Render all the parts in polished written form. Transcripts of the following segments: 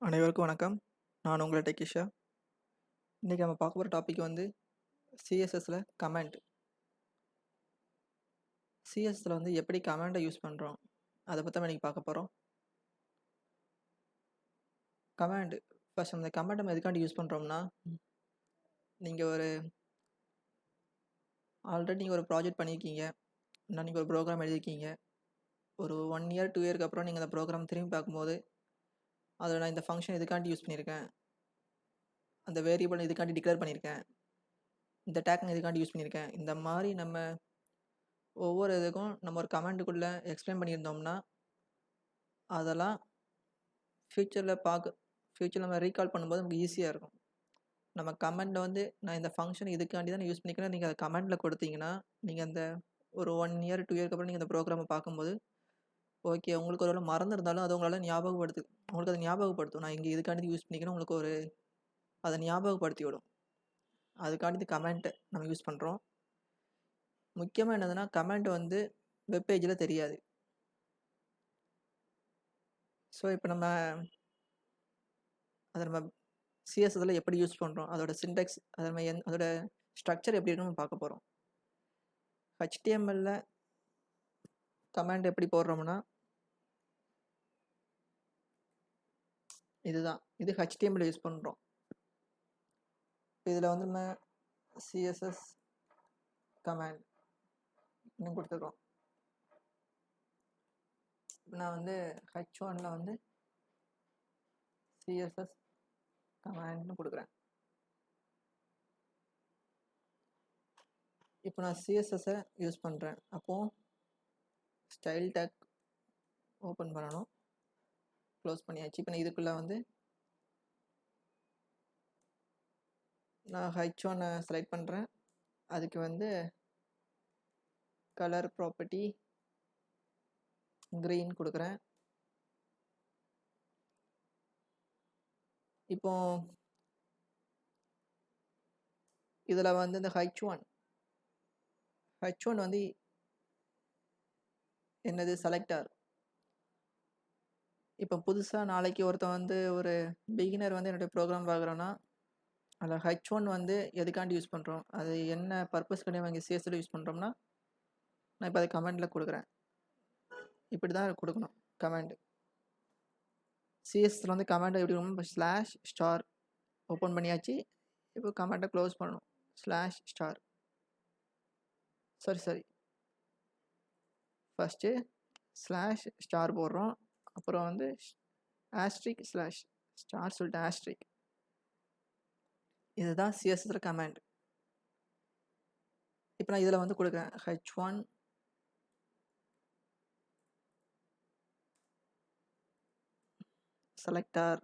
அனைவருக்கும் வணக்கம். நான் உங்கள் டெக்கிஷா. இன்றைக்கி நம்ம பார்க்க போகிற டாபிக் வந்து சிஎஸ்எஸில் கமெண்ட். சிஎஸ்எஸில் வந்து எப்படி கமெண்டை யூஸ் பண்ணுறோம் அதை பற்றி நம்ம இன்றைக்கி பார்க்க போகிறோம். கமெண்ட் ஃபர்ஸ்ட் அந்த கமெண்ட் நம்ம எதுக்காண்டி யூஸ் பண்ணுறோம்னா, நீங்கள் ஆல்ரெடி நீங்கள் ஒரு ப்ராஜெக்ட் பண்ணியிருக்கீங்க, இல்லை நீங்கள் ஒரு ப்ரோக்ராம் எழுதியிருக்கீங்க. ஒரு 1 இயர் 2 இயருக்கு அப்புறம் நீங்கள் அந்த ப்ரோக்ராம் திரும்பி பார்க்கும்போது, அதில் நான் இந்த ஃபங்க்ஷன் இதுக்காண்டி யூஸ் பண்ணியிருக்கேன், அந்த வேரியபிள் இதுக்காண்டி டிக்ளேர் பண்ணியிருக்கேன், இந்த டேக் நான் இதுக்காண்டி யூஸ் பண்ணியிருக்கேன். இந்த மாதிரி நம்ம ஒவ்வொரு இதுக்கும் நம்ம ஒரு கமெண்ட்டுக்குள்ளே எக்ஸ்பிளைன் பண்ணியிருந்தோம்னா, அதெல்லாம் ஃப்யூச்சரில் நம்ம ரீகால் பண்ணும்போது நமக்கு ஈஸியாக இருக்கும். நம்ம கமெண்ட்டில் வந்து நான் இந்த ஃபங்க்ஷன் இதுக்காண்டி தான் யூஸ் பண்ணிக்கிறேன், நீங்கள் அதை கமெண்ட்டில் கொடுத்தீங்கன்னா, நீங்கள் அந்த ஒரு 1 இயர் 2 இயருக்கு அப்புறம் நீங்கள் அந்த ப்ரோக்ராமை பார்க்கும்போது, ஓகே உங்களுக்கு ஒரு வேளை மறந்துருந்தாலும் அது உங்களால் உங்களுக்கு அதை ஞாபகப்படுத்தும். நான் இங்கே இதுக்காண்டி யூஸ் பண்ணிக்கிறேன், உங்களுக்கு அதை ஞாபகப்படுத்தி விடும். அதுக்காண்டி இந்த கமெண்ட்டை நம்ம யூஸ் பண்ணுறோம். முக்கியமாக என்னதுன்னா, கமெண்ட் வந்து வெப்பேஜில் தெரியாது. ஸோ இப்போ நம்ம சிஎஸ்எஸில் எப்படி யூஸ் பண்ணுறோம், அதோட சின்டெக்ஸ், அதோட ஸ்ட்ரக்சர் எப்படி இருக்குன்னு நம்ம பார்க்க போகிறோம். HTMLல கமெண்ட் எப்படி போடுறோம்னா, இது HTML யூஸ் பண்ணுறோம். இதில் வந்து நம்ம சிஎஸ்எஸ் கமெண்ட் இன்னும் கொடுத்துருக்கோம். நான் வந்து H1ல் வந்து சிஎஸ்எஸ் கமெண்ட்னு கொடுக்குறேன். இப்போ நான் சிஎஸ்எஸ்ஸை யூஸ் பண்ணுறேன். அப்போது ஸ்டைல் டேக் ஓப்பன் பண்ணணும், க்ளோஸ் பண்ணியாச்சு. இப்போ நான் இதுக்குள்ளே வந்து நான் H1 செலக்ட் பண்ணுறேன். அதுக்கு வந்து கலர் ப்ராப்பர்ட்டி க்ரீன் கொடுக்குறேன். இப்போ இதில் வந்து இந்த H1 வந்து என்னது, செலக்டார். இப்போ புதுசாக நாளைக்கு ஒருத்தன் வந்து ஒரு பிகினர் வந்து என்னுடைய ப்ரோக்ராம் பார்க்குறோன்னா, அதில் H1 வந்து எதுக்காண்டி யூஸ் பண்ணுறோம், அது என்ன பர்பஸ்க்காண்டி வாங்கி சிஎஸ்எஸ்ல யூஸ் பண்ணுறோம்னா, நான் இப்போ அதை கமெண்டில் கொடுக்குறேன். இப்படி தான் கொடுக்கணும் கமெண்ட். சிஎஸ்எஸ்ல வந்து கமெண்ட் எப்படி இருக்கணும், இப்போ /* ஓப்பன் பண்ணியாச்சு. இப்போ கமெண்ட்டை க்ளோஸ் பண்ணணும். /* சரி ஃபஸ்ட்டு /* போடுறோம். அப்புறம் வந்து ஆஸ்ட்ரிக் /* சொல்லிட்டு ஆஸ்ட்ரிக். இதுதான் சிஎஸ்எஸ்ல கமெண்ட். இப்போ நான் இதில் வந்து கொடுக்குறேன் H1 செலக்டார்.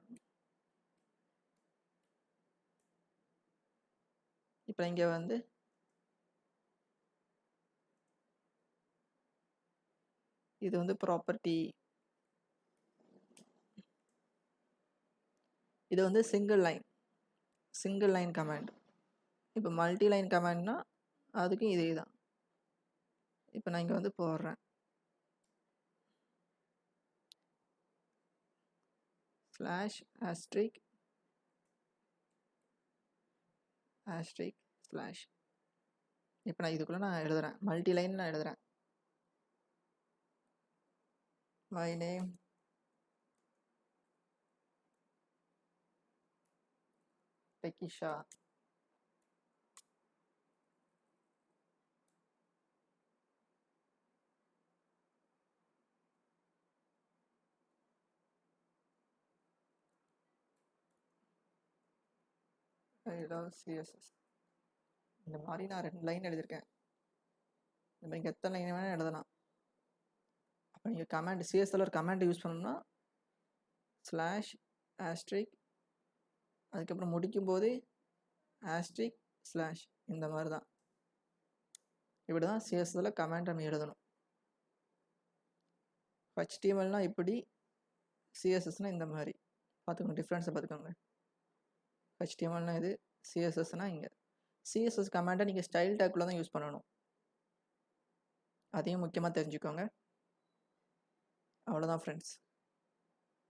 இப்போ இங்கே வந்து இது வந்து ப்ராப்பர்ட்டி, இது வந்து சிங்கிள் லைன் கமெண்ட். இப்போ மல்டி லைன் கமெண்ட்னா அதுக்கும் இதே தான். இப்போ நான் இங்கே வந்து போடுறேன் /* இப்போ நான் இதுக்குள்ளே நான் எழுதுகிறேன், மல்டி லைன் நான் எழுதுகிறேன். மை நேம் டெக்கிஷா. I love CSS. இந்த மாதிரி நான் 2 லைன் எழுதியிருக்கேன். இந்த மாதிரி எத்தனை லைன் வேணால் எழுதலாம். அப்போ நீங்கள் கமெண்ட் சிஎஸ்எஸ்ல ஒரு கமெண்ட் யூஸ் பண்ணணும்னா /* அதுக்கப்புறம் முடிக்கும்போது */ இந்த மாதிரி தான். இப்படி தான் சிஎஸ்எஸ்ல கமெண்ட் நம்ம எழுதணும். HTMLனா இப்படி, சிஎஸ்எஸ்னா இந்த மாதிரி. பார்த்துக்கோங்க, டிஃப்ரென்ஸை பார்த்துக்கோங்க. HTMLனா இது, சிஎஸ்எஸ்னா இங்கே. சிஎஸ்எஸ் கமெண்ட்டை நீங்கள் ஸ்டைல் டேக்குள்ளே தான் யூஸ் பண்ணணும். அதையும் முக்கியமாக தெரிஞ்சுக்கோங்க. அவ்வளோதான் ஃப்ரெண்ட்ஸ்.